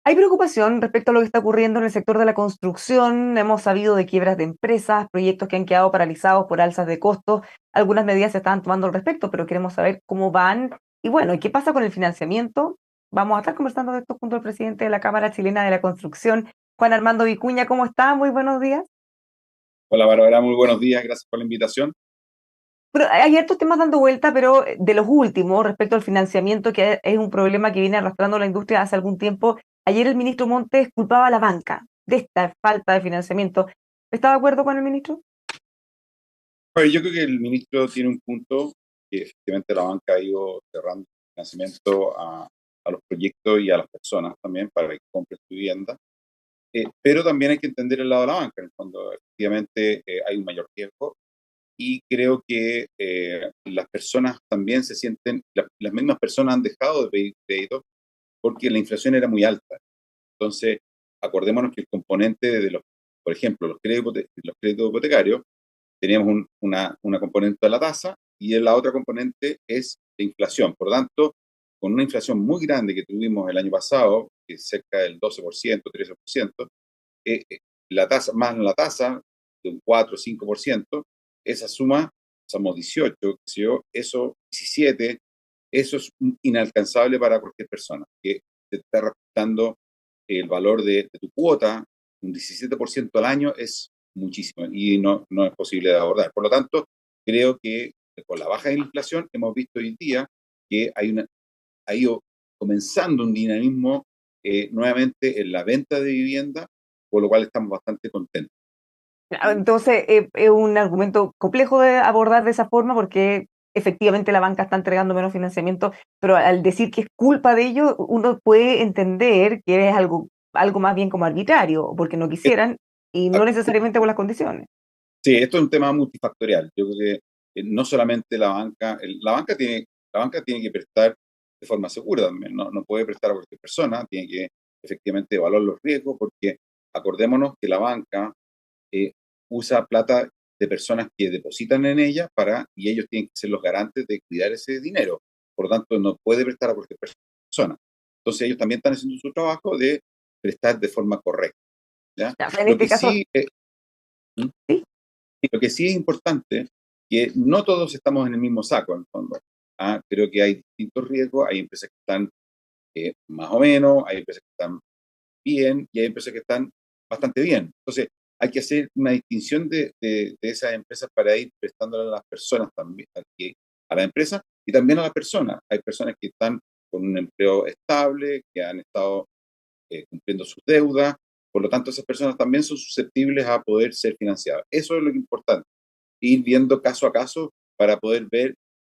Hay preocupación respecto a lo que está ocurriendo en el sector de la construcción. Hemos sabido de quiebras de empresas, proyectos que han quedado paralizados por alzas de costos. Algunas medidas se están tomando al respecto, pero queremos saber cómo van. Y bueno, ¿y qué pasa con el financiamiento? Vamos a estar conversando de esto junto al presidente de la Cámara Chilena de la Construcción, Juan Armando Vicuña. ¿Cómo está? Muy buenos días. Hola Bárbara, muy buenos días, gracias por la invitación. Pero hay hartos temas dando vuelta, pero de los últimos, respecto al financiamiento, que es un problema que viene arrastrando la industria hace algún tiempo. Ayer el ministro Montes culpaba a la banca de esta falta de financiamiento. ¿Está de acuerdo con el ministro? Bueno, yo creo que el ministro tiene un punto que efectivamente la banca ha ido cerrando financiamiento a los proyectos y a las personas también para que compren su vivienda. Pero también hay que entender el lado de la banca, en el fondo efectivamente hay un mayor riesgo y creo que las personas también se sienten, las mismas personas han dejado de pedir crédito porque la inflación era muy alta. Entonces, acordémonos que el componente de los, por ejemplo, los créditos hipotecarios, teníamos una componente de la tasa y la otra componente es la inflación. Por lo tanto, con una inflación muy grande que tuvimos el año pasado, que es cerca del 12%, 13%, eh, eh, la tasa, más la tasa de un 4 o 5%, esa suma, somos 18, qué sé yo, eso 17, eso es inalcanzable para cualquier persona, que te está representando el valor de tu cuota, un 17% al año es muchísimo y no es posible de abordar. Por lo tanto, creo que con la baja de la inflación hemos visto hoy día que ha ido comenzando un dinamismo nuevamente en la venta de vivienda, por lo cual estamos bastante contentos. Entonces, es un argumento complejo de abordar de esa forma porque efectivamente la banca está entregando menos financiamiento, pero al decir que es culpa de ellos, uno puede entender que es algo más bien como arbitrario, porque no quisieran y no necesariamente por las condiciones. Sí, esto es un tema multifactorial. Yo creo que no solamente la banca, la banca tiene que prestar de forma segura también, no puede prestar a cualquier persona, tiene que efectivamente evaluar los riesgos, porque acordémonos que la banca eh, usa plata de personas que depositan en ella y ellos tienen que ser los garantes de cuidar ese dinero. Por lo tanto, no puede prestar a cualquier persona. Entonces, ellos también están haciendo su trabajo de prestar de forma correcta. ¿Ya? Ya, en Lo este que caso, sí, ¿Mm? sí. Lo que sí es importante que no todos estamos en el mismo saco, en el fondo. Creo que hay distintos riesgos, hay empresas que están más o menos, hay empresas que están bien y hay empresas que están bastante bien. Entonces, hay que hacer una distinción de esas empresas para ir prestándole a las personas también, a la empresa y también a las personas. Hay personas que están con un empleo estable, que han estado cumpliendo sus deudas, por lo tanto esas personas también son susceptibles a poder ser financiadas. Eso es lo importante, ir viendo caso a caso para poder ver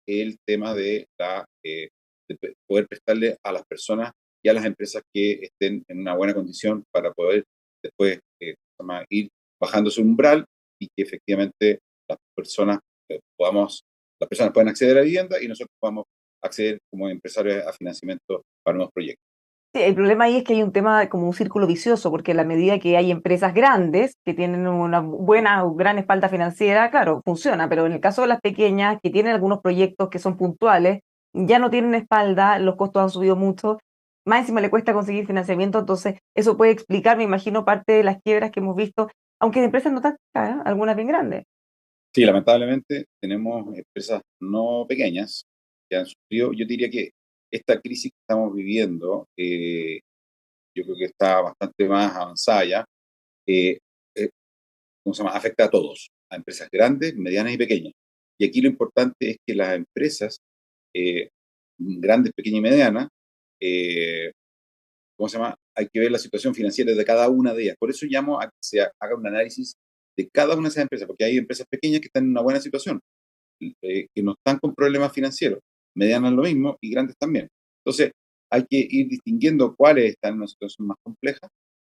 el tema de poder prestarle a las personas y a las empresas que estén en una buena condición para poder después ir bajando su umbral y que efectivamente las personas las personas puedan acceder a la vivienda y nosotros podamos acceder como empresarios a financiamiento para nuevos proyectos. Sí, el problema ahí es que hay un tema como un círculo vicioso, porque a la medida que hay empresas grandes que tienen una buena o gran espalda financiera, claro, funciona, pero en el caso de las pequeñas que tienen algunos proyectos que son puntuales, ya no tienen espalda, los costos han subido mucho, más encima le cuesta conseguir financiamiento, entonces eso puede explicar, me imagino, parte de las quiebras que hemos visto, aunque de empresas no tan caras, algunas bien grandes. Sí, lamentablemente tenemos empresas no pequeñas que han sufrido. Yo diría que esta crisis que estamos viviendo, yo creo que está bastante más avanzada ya. eh, eh, ¿Cómo se llama? Afecta a todos, a empresas grandes, medianas y pequeñas. Y aquí lo importante es que las empresas eh, grandes, pequeñas y medianas, eh, ¿cómo se llama? Hay que ver la situación financiera de cada una de ellas. Por eso llamo a que se haga un análisis de cada una de esas empresas, porque hay empresas pequeñas que están en una buena situación, que no están con problemas financieros, medianas lo mismo y grandes también. Entonces, hay que ir distinguiendo cuáles están en una situación más compleja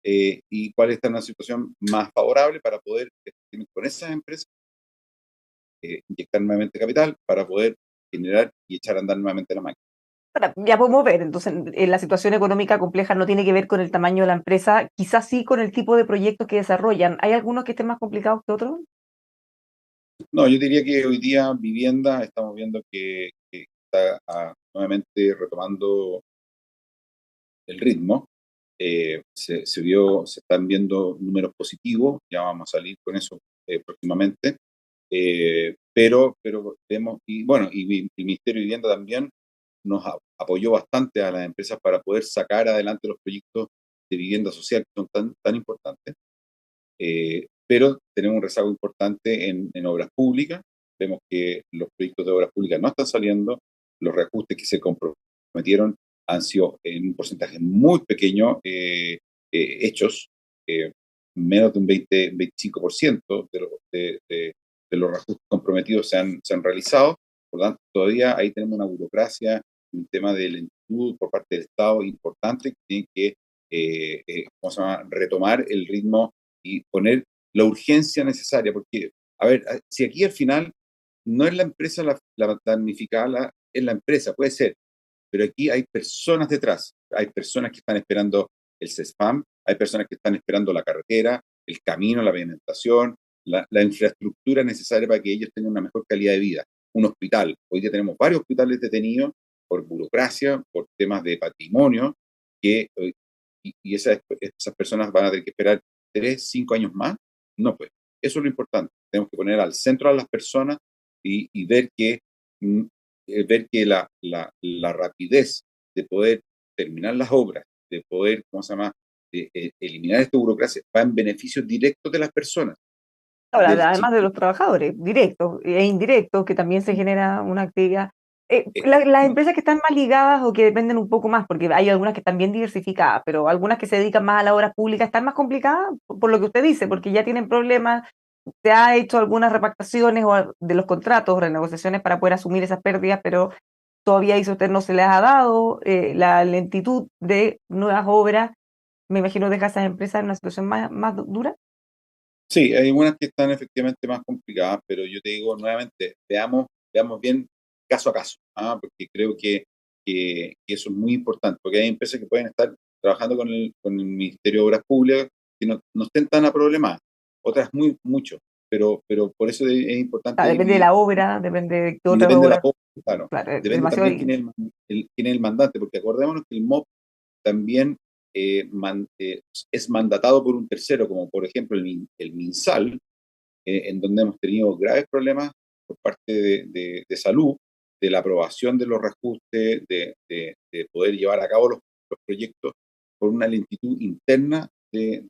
y cuáles están en una situación más favorable para poder, con esas empresas, inyectar nuevamente capital para poder generar y echar a andar nuevamente la máquina. Ahora, ya podemos ver, entonces la situación económica compleja no tiene que ver con el tamaño de la empresa, quizás sí con el tipo de proyectos que desarrollan. ¿Hay algunos que estén más complicados que otros? No, yo diría que hoy día vivienda estamos viendo que está nuevamente retomando el ritmo. se están viendo números positivos, ya vamos a salir con eso próximamente, pero vemos, y bueno, y el Ministerio de Vivienda también nos apoyó bastante a las empresas para poder sacar adelante los proyectos de vivienda social que son tan importantes, pero tenemos un rezago importante en obras públicas. Vemos que los proyectos de obras públicas no están saliendo, los reajustes que se comprometieron han sido en un porcentaje muy pequeño hechos, eh, menos de un 25% de los reajustes comprometidos se han realizado. Por lo tanto, todavía ahí tenemos una burocracia, un tema de lentitud por parte del Estado importante que tiene que ¿cómo se llama? Retomar el ritmo y poner la urgencia necesaria, porque, a ver, si aquí al final no es la empresa la damnificada, es la empresa, puede ser, pero aquí hay personas detrás, hay personas que están esperando el CESFAM, hay personas que están esperando la carretera, el camino, la pavimentación, la infraestructura necesaria para que ellos tengan una mejor calidad de vida. Un hospital, hoy día tenemos varios hospitales detenidos por burocracia, por temas de patrimonio, que, y esas personas van a tener que esperar 3, 5 años más. No, pues, eso es lo importante. Tenemos que poner al centro a las personas y mm, ver que la rapidez de poder terminar las obras, de poder, ¿cómo se llama?, de, eliminar esta burocracia, va en beneficio directo de las personas, Ahora, del además de chico. los trabajadores, directos e indirectos, que también se genera una actividad. Las No, empresas que están más ligadas o que dependen un poco más, porque hay algunas que están bien diversificadas, pero algunas que se dedican más a la obra pública están más complicadas por lo que usted dice, porque ya tienen problemas, se ha hecho algunas repactaciones de los contratos, renegociaciones para poder asumir esas pérdidas, pero todavía eso a usted no se les ha dado, la lentitud de nuevas obras, me imagino deja a esas empresas en una situación más dura. sí, hay algunas que están efectivamente más complicadas, pero yo te digo nuevamente, veamos bien caso a caso, ¿ah? Porque creo que eso es muy importante, porque hay empresas que pueden estar trabajando con el Ministerio de Obras Públicas que no estén tan a problemas, otras mucho, pero por eso es importante Depende de dividir, la obra, depende de qué y otras depende de la obras, obra, claro, claro, es depende demasiado. también quién es el mandante, porque acordémonos que el MOP también es mandatado por un tercero, como por ejemplo el MinSal, en donde hemos tenido graves problemas por parte de salud, de la aprobación de los reajustes, de poder llevar a cabo los proyectos por una lentitud interna del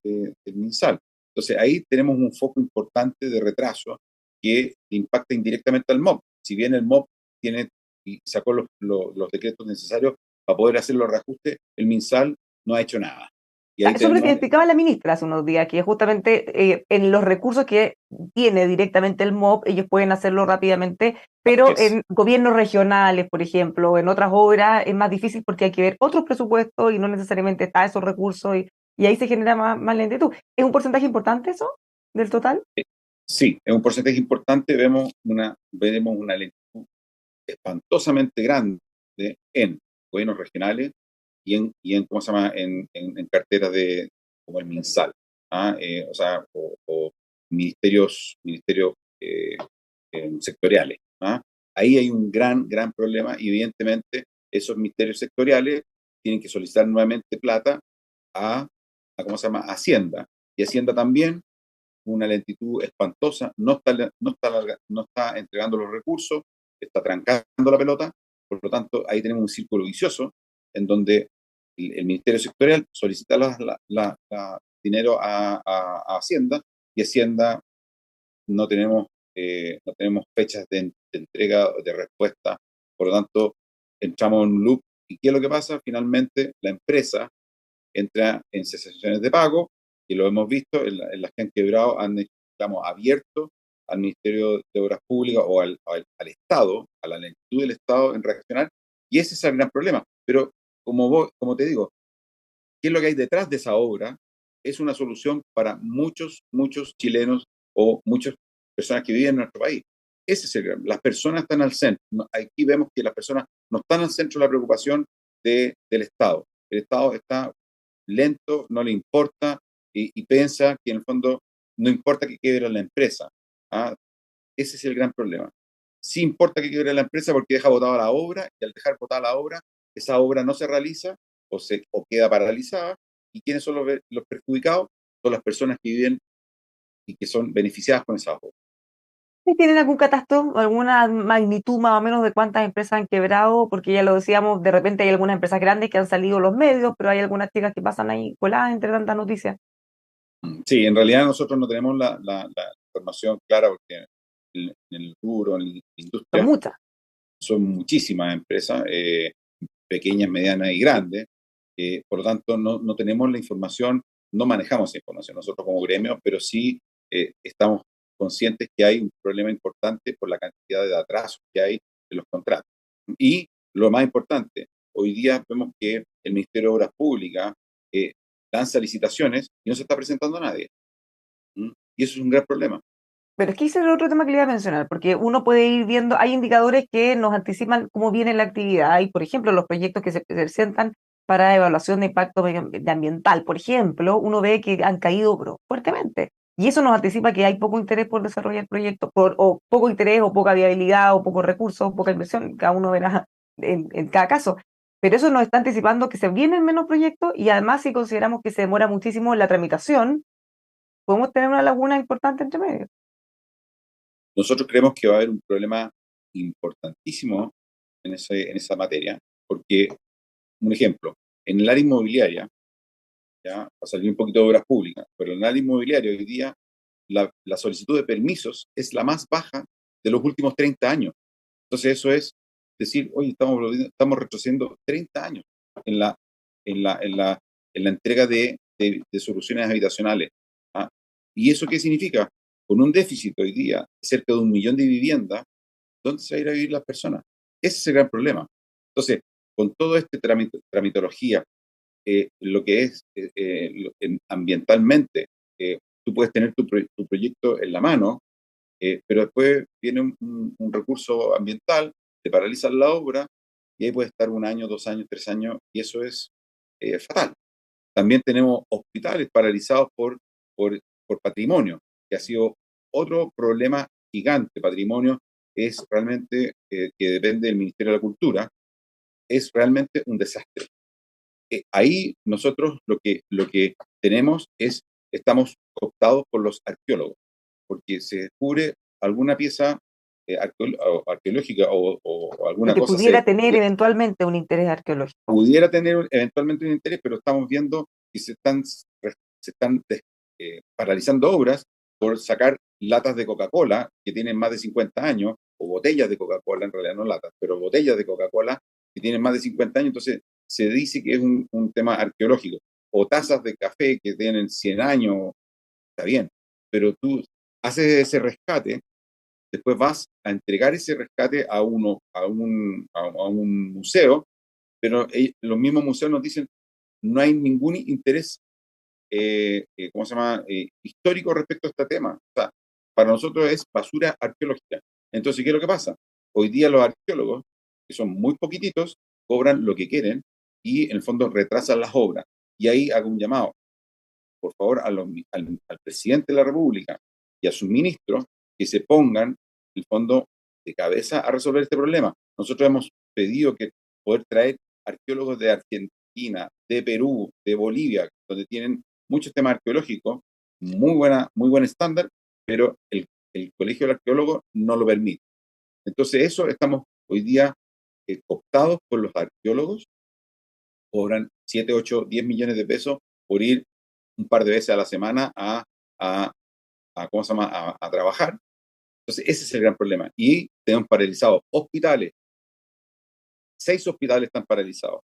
MinSal. Entonces ahí tenemos un foco importante de retraso que impacta indirectamente al MOP. Si bien el MOP tiene y sacó los decretos necesarios para poder hacer los reajustes, el MinSal no ha hecho nada. Y ahí Eso es lo que tenemos, explicaba la ministra hace unos días, que justamente en los recursos que tiene directamente el MOP, ellos pueden hacerlo rápidamente, pero es, en gobiernos regionales, por ejemplo, en otras obras es más difícil porque hay que ver otros presupuestos y no necesariamente está esos recursos y ahí se genera más lentitud. ¿Es un porcentaje importante eso del total? sí, es un porcentaje importante, veremos una lentitud espantosamente grande en gobiernos regionales y en ¿cómo se llama?, en carteras como el MinSal, ¿ah? O sea, o ministerios eh, sectoriales, ¿ah? Ahí hay un gran problema y evidentemente esos ministerios sectoriales tienen que solicitar nuevamente plata ¿cómo se llama?, Hacienda. Y Hacienda también una lentitud espantosa, no está entregando los recursos, está trancando la pelota, por lo tanto ahí tenemos un círculo vicioso en donde el Ministerio Sectorial solicita dinero a Hacienda y Hacienda no tenemos fechas de entrega, de respuesta, por lo tanto entramos en un loop. ¿Y qué es lo que pasa? Finalmente la empresa entra en cesaciones de pago, y lo hemos visto en las que han quebrado, han digamos, abierto al Ministerio de Obras Públicas o al Estado, a la lentitud del Estado en reaccionar, y ese es el gran problema. Pero como te digo, ¿qué es lo que hay detrás de esa obra? Es una solución para muchos chilenos o muchas personas que viven en nuestro país. Ese es las personas están al centro. Aquí vemos que las personas no están al centro de la preocupación del Estado. El Estado está lento, no le importa y piensa que en el fondo no importa que quiebre la empresa. ¿Ah? Ese es el gran problema. Sí importa que quiebre la empresa porque deja botada la obra y al dejar botada la obra, esa obra no se realiza o queda paralizada ¿Y quiénes son los perjudicados? Son las personas que viven y que son beneficiadas con esa obra. ¿Y tienen algún catastro, alguna magnitud más o menos de cuántas empresas han quebrado? Porque ya lo decíamos, de repente hay algunas empresas grandes que han salido a los medios, pero hay algunas chicas que pasan ahí coladas entre tantas noticias. Sí, en realidad nosotros no tenemos la información clara porque en el rubro, en la Son industria, muchas. son muchísimas empresas, pequeñas, medianas y grandes. Por lo tanto, no tenemos la información, no manejamos esa información nosotros como gremio, pero sí estamos conscientes que hay un problema importante por la cantidad de atrasos que hay en los contratos. Y lo más importante, hoy día vemos que el Ministerio de Obras Públicas eh, lanza licitaciones y no se está presentando a nadie. ¿Mm? Y eso es un gran problema. Pero es que ese es el otro tema que le iba a mencionar, porque uno puede ir viendo, hay indicadores que nos anticipan cómo viene la actividad. Hay, por ejemplo, los proyectos que se presentan para evaluación de impacto ambiental, por ejemplo, uno ve que han caído pero fuertemente. Y eso nos anticipa que hay poco interés por desarrollar proyectos, o poco interés, o poca viabilidad, o pocos recursos, o poca inversión, cada uno verá en cada caso. Pero eso nos está anticipando que se vienen menos proyectos y además si consideramos que se demora muchísimo la tramitación, podemos tener una laguna importante entre medio. Nosotros creemos que va a haber un problema importantísimo en esa materia, porque, un ejemplo, en el área inmobiliaria, ya va a salir un poquito de obras públicas, pero en el área inmobiliaria hoy día la solicitud de permisos es la más baja de los últimos 30 años. Entonces eso es decir, oye, estamos retrocediendo 30 años en la, en la, en la, en la entrega de soluciones habitacionales. ¿Ah? ¿Y eso qué significa? Con un déficit hoy día, cerca de 1 millón de viviendas, ¿dónde se va a ir a vivir las personas? Ese es el gran problema. Entonces, con todo este tramitología, lo que es ambientalmente, tú puedes tener tu proyecto en la mano, pero después viene un recurso ambiental, te paralizan la obra y ahí puede estar 1 año, 2 años, 3 años y eso es fatal. También tenemos hospitales paralizados por, por patrimonio, que ha sido otro problema gigante. Patrimonio es realmente, que depende del Ministerio de la Cultura, es realmente un desastre. Ahí nosotros lo que tenemos es, estamos cooptados por los arqueólogos, porque se descubre alguna pieza arqueológica o Lo alguna que cosa se pudiera tener eventualmente un interés arqueológico. pudiera tener eventualmente un interés, pero estamos viendo que se están paralizando obras por sacar latas de Coca-Cola que tienen más de 50 años, o botellas de Coca-Cola, en realidad no latas, pero botellas de Coca-Cola que tienen más de 50 años, entonces se dice que es un tema arqueológico, o tazas de café que tienen 100 años, está bien, pero tú haces ese rescate, después vas a entregar ese rescate a un museo, pero los mismos museos nos dicen no hay ningún interés, ¿cómo se llama?, histórico respecto a este tema. O sea, para nosotros es basura arqueológica. Entonces, ¿qué es lo que pasa? Hoy día los arqueólogos, que son muy poquititos, cobran lo que quieren y en el fondo retrasan las obras. Y ahí hago un llamado, por favor, al presidente de la República y a sus ministros que se pongan, en el fondo, de cabeza a resolver este problema. Nosotros hemos pedido que poder traer arqueólogos de Argentina, de Perú, de Bolivia, donde tienen muchos temas arqueológicos, muy buen estándar, pero el Colegio del Arqueólogo no lo permite. Entonces, eso estamos hoy día cooptados por los arqueólogos, cobran 7, 8, 10 millones de pesos por ir un par de veces a la semana a, ¿cómo se llama?, a trabajar. Entonces, ese es el gran problema. Y tenemos paralizados hospitales, 6 hospitales están paralizados.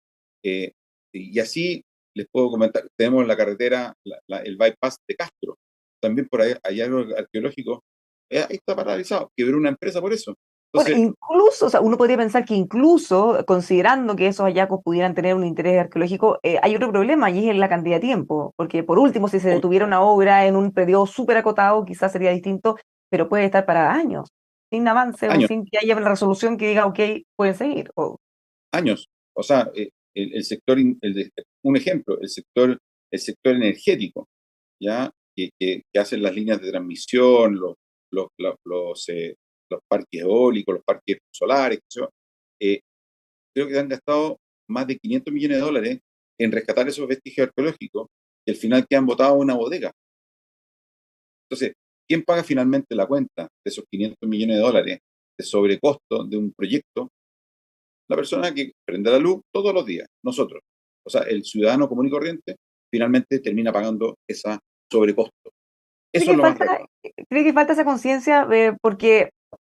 Eh, y así les puedo comentar, tenemos la carretera, el bypass de Castro, también por ahí, hay algo arqueológico, ahí está paralizado, quebró una empresa por eso. Bueno, Entonces, incluso, o sea, uno podría pensar que incluso, considerando que esos hallazgos pudieran tener un interés arqueológico, hay otro problema y es la cantidad de tiempo, porque por último, si se detuviera una obra en un periodo súper acotado, quizás sería distinto, pero puede estar para años, sin avance o años, sin que haya una resolución que diga, ok, pueden seguir. años. O sea, el sector, un ejemplo, el sector energético, ¿ya? Que hacen las líneas de transmisión, los, los, los, eh, los parques eólicos, los parques solares, qué sé yo, eh, creo que han gastado más de 500 millones de dólares en rescatar esos vestigios arqueológicos que al final quedan botados en una bodega. Entonces, ¿quién paga finalmente la cuenta de esos 500 millones de dólares de sobrecosto de un proyecto? La persona que prende la luz todos los días, nosotros. O sea, el ciudadano común y corriente finalmente termina pagando esa sobrecosto. ¿Cree Eso es que lo más falta, relevante. cree que falta esa conciencia? Porque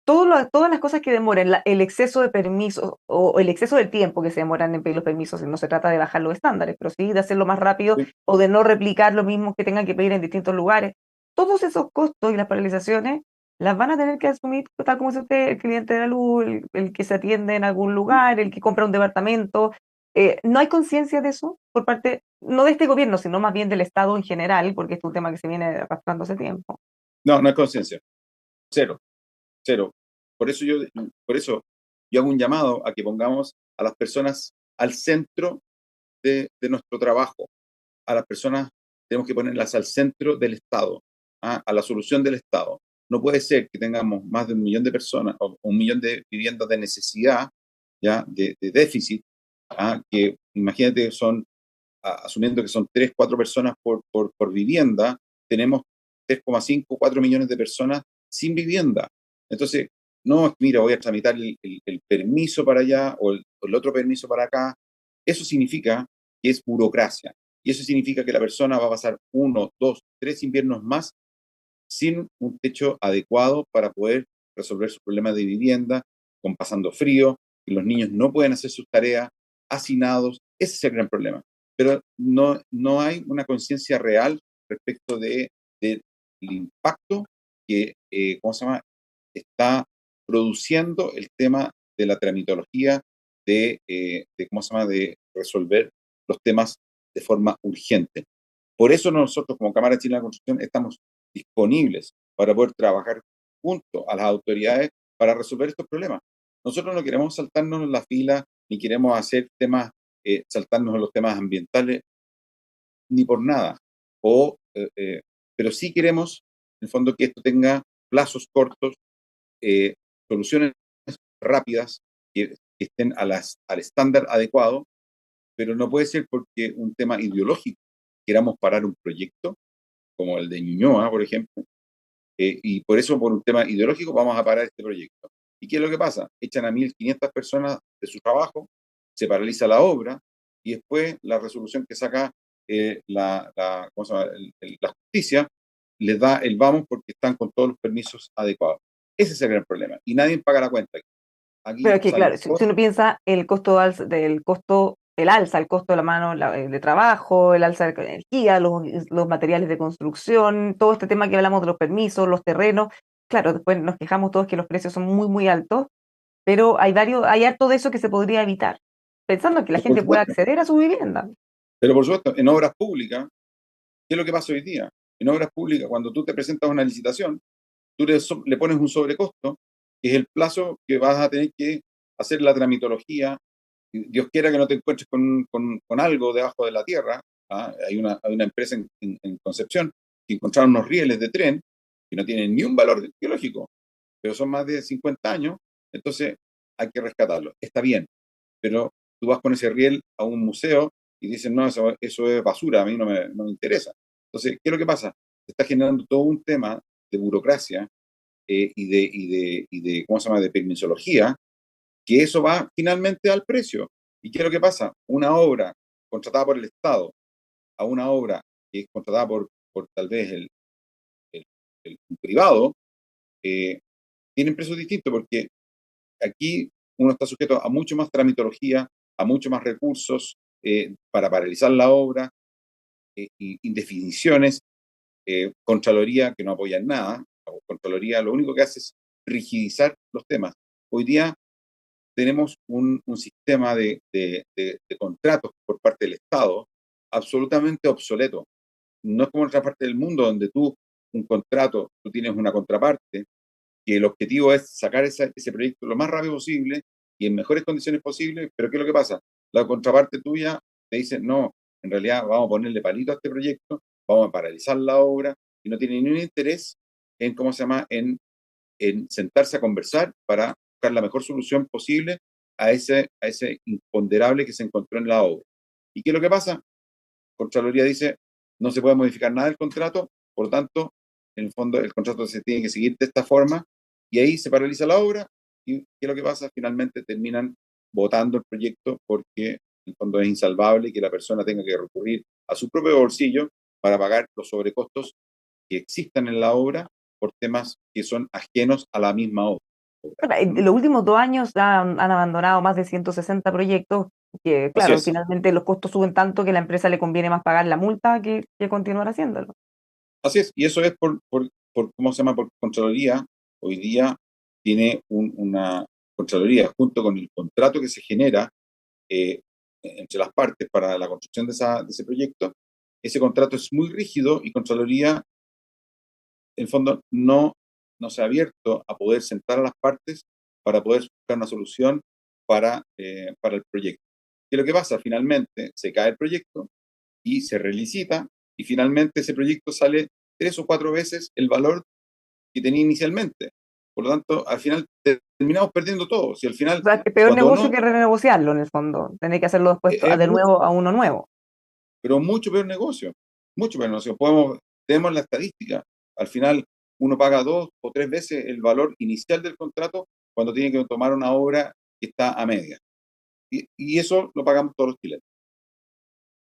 todas las cosas que demoran, el exceso de permisos o el exceso del tiempo que se demoran en pedir los permisos, y no se trata de bajar los estándares, pero sí de hacerlo más rápido Sí, o de no replicar lo mismo que tengan que pedir en distintos lugares. Todos esos costos y las paralizaciones las van a tener que asumir, tal como dice usted, el cliente de la luz, el que se atiende en algún lugar, el que compra un departamento. ¿No hay conciencia de eso por parte, no de este gobierno, sino más bien del Estado en general, porque este es un tema que se viene arrastrando hace tiempo? no, no hay conciencia. Cero, cero. Por eso yo, por eso yo hago un llamado a que pongamos a las personas al centro de nuestro trabajo. A las personas tenemos que ponerlas al centro del Estado, ¿ah? A la solución del Estado. No puede ser que tengamos más de 1 millón de personas o 1 millón de viviendas de necesidad, ya, de déficit, ¿ah? Que imagínate, son, asumiendo que son 3 4 personas por vivienda, tenemos 3,5 4 millones de personas sin vivienda. Entonces, no, mira, voy a tramitar el permiso para allá o el otro permiso para acá. Eso significa que es burocracia. Y eso significa que la persona va a pasar 1, 2, 3 inviernos más sin un techo adecuado para poder resolver sus problemas de vivienda, con pasando frío, y los niños no pueden hacer sus tareas, hacinados. Ese es el gran problema. Pero no hay una conciencia real respecto del impacto que, ¿cómo se llama?, está produciendo el tema de la tramitología, ¿cómo se llama?, de resolver los temas de forma urgente. Por eso nosotros, como Cámara Chilena de la Construcción, estamos disponibles para poder trabajar junto a las autoridades para resolver estos problemas. Nosotros no queremos saltarnos en la fila, ni queremos hacer temas, saltarnos en los temas ambientales, ni por nada. O, pero sí queremos, en el fondo, que esto tenga plazos cortos, eh, soluciones rápidas, que estén al estándar adecuado, pero no puede ser porque un tema ideológico queramos parar un proyecto, como el de Ñuñoa, por ejemplo, y por eso, por un tema ideológico, vamos a parar este proyecto. ¿Y qué es lo que pasa? Echan a 1.500 personas de su trabajo, se paraliza la obra, y después la resolución que saca ¿cómo se llama?, la justicia les da el vamos porque están con todos los permisos adecuados. Ese es el gran problema. Y nadie paga la cuenta. Pero Aquí es que, salen claro, si todos. uno piensa el costo del costo, el alza, el costo de la mano de trabajo, el alza de energía, los materiales de construcción, todo este tema que hablamos de los permisos, los terrenos, claro, después nos quejamos todos que los precios son muy, muy altos, pero hay harto de eso que se podría evitar, pensando que la Por gente pueda supuesto, acceder a su vivienda. pero por supuesto, en obras públicas, ¿qué es lo que pasa hoy día? En obras públicas, cuando tú te presentas a una licitación, tú le pones un sobrecosto, que es el plazo que vas a tener que hacer la tramitología. Dios quiera que no te encuentres con algo debajo de la tierra. ¿Ah? Hay una empresa en Concepción que encontraron unos rieles de tren que no tienen ni un valor biológico, pero son más de 50 años, entonces hay que rescatarlo. Está bien, pero tú vas con ese riel a un museo y dicen, no, eso es basura, a mí no me interesa. Entonces, ¿qué es lo que pasa? Se está generando todo un tema de burocracia, y de, ¿cómo se llama?, de permisología, que eso va finalmente al precio. ¿Y qué es lo que pasa? Una obra contratada por el Estado a una obra que es contratada por tal vez el- el privado, eh, tienen precios distintos porque aquí uno está sujeto a mucho más tramitología, a mucho más recursos, para paralizar la obra, y indefiniciones, Contraloría que no apoya en nada. La Contraloría lo único que hace es rigidizar los temas. Hoy día tenemos un sistema de contratos por parte del Estado absolutamente obsoleto. No es como en otra parte del mundo donde un contrato, tú tienes una contraparte, que el objetivo es sacar ese proyecto lo más rápido posible y en mejores condiciones posibles, pero ¿qué es lo que pasa? La contraparte tuya te dice, no, en realidad vamos a ponerle palito a este proyecto, vamos a paralizar la obra, y no tiene ningún interés en, ¿cómo se llama?, en sentarse a conversar para buscar la mejor solución posible a ese imponderable que se encontró en la obra. ¿Y qué es lo que pasa? Contraloría dice, no se puede modificar nada del contrato, por lo tanto, en el fondo el contrato se tiene que seguir de esta forma, y ahí se paraliza la obra, y ¿qué es lo que pasa? Finalmente terminan votando el proyecto porque en el fondo es insalvable que la persona tenga que recurrir a su propio bolsillo para pagar los sobrecostos que existan en la obra por temas que son ajenos a la misma obra. Bueno, ¿Mm? en los últimos 2 años han abandonado más de 160 proyectos que, Así claro, es, finalmente los costos suben tanto que a la empresa le conviene más pagar la multa que continuar haciéndolo. así es, y eso es por ¿cómo se llama? Por Contraloría, hoy día tiene una Contraloría junto con el contrato que se genera eh, entre las partes para la construcción de ese proyecto. Ese contrato es muy rígido y Contraloría, en el fondo, no se ha abierto a poder sentar a las partes para poder buscar una solución para el proyecto. ¿Qué es lo que pasa? Finalmente se cae el proyecto y se relicita, y finalmente ese proyecto sale 3 o 4 veces el valor que tenía inicialmente. Por lo tanto, al final terminamos perdiendo todo. Si al O final, sea, que peor cuando negocio no, que renegociarlo en el fondo, tener que hacerlo después es de mucho, nuevo a uno nuevo. pero mucho peor negocio. Mucho peor negocio. Tenemos la estadística. Al final, uno paga 2 o 3 veces el valor inicial del contrato cuando tiene que tomar una obra que está a media. Y eso lo pagamos todos los chilenos.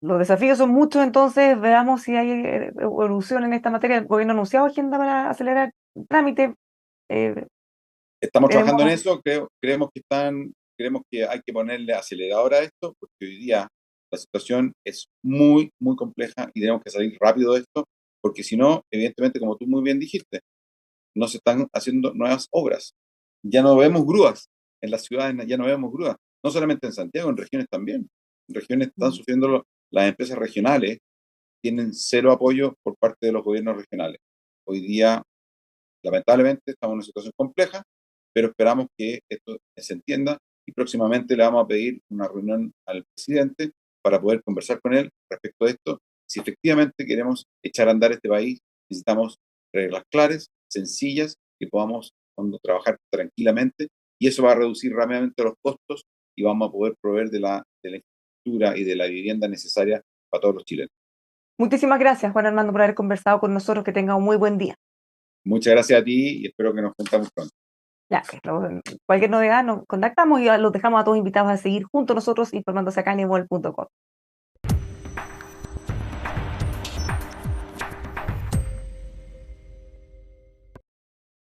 Los desafíos son muchos, entonces veamos si hay evolución en esta materia. El gobierno ha anunciado agenda para acelerar el trámite. Eh, Estamos trabajando en tenemos, eso, creemos que hay que ponerle acelerador a esto, porque hoy día la situación es muy, muy compleja y tenemos que salir rápido de esto, porque si no, evidentemente, como tú muy bien dijiste, no se están haciendo nuevas obras. Ya no vemos grúas en las ciudades, ya no vemos grúas, no solamente en Santiago, en regiones también. En regiones están sufriendo las empresas regionales, tienen cero apoyo por parte de los gobiernos regionales. Hoy día, lamentablemente, estamos en una situación compleja, pero esperamos que esto se entienda y próximamente le vamos a pedir una reunión al presidente para poder conversar con él respecto a esto. Si efectivamente queremos echar a andar este país, necesitamos reglas claras, sencillas, que podamos trabajar tranquilamente, y eso va a reducir rápidamente los costos y vamos a poder proveer de la infraestructura y de la vivienda necesaria para todos los chilenos. muchísimas gracias, Juan Armando, por haber conversado con nosotros. Que tenga un muy buen día. Muchas gracias a ti y espero que nos juntamos pronto. Ya, cualquier novedad nos contactamos y los dejamos a todos invitados a seguir junto a nosotros informándose acá en emuel.com.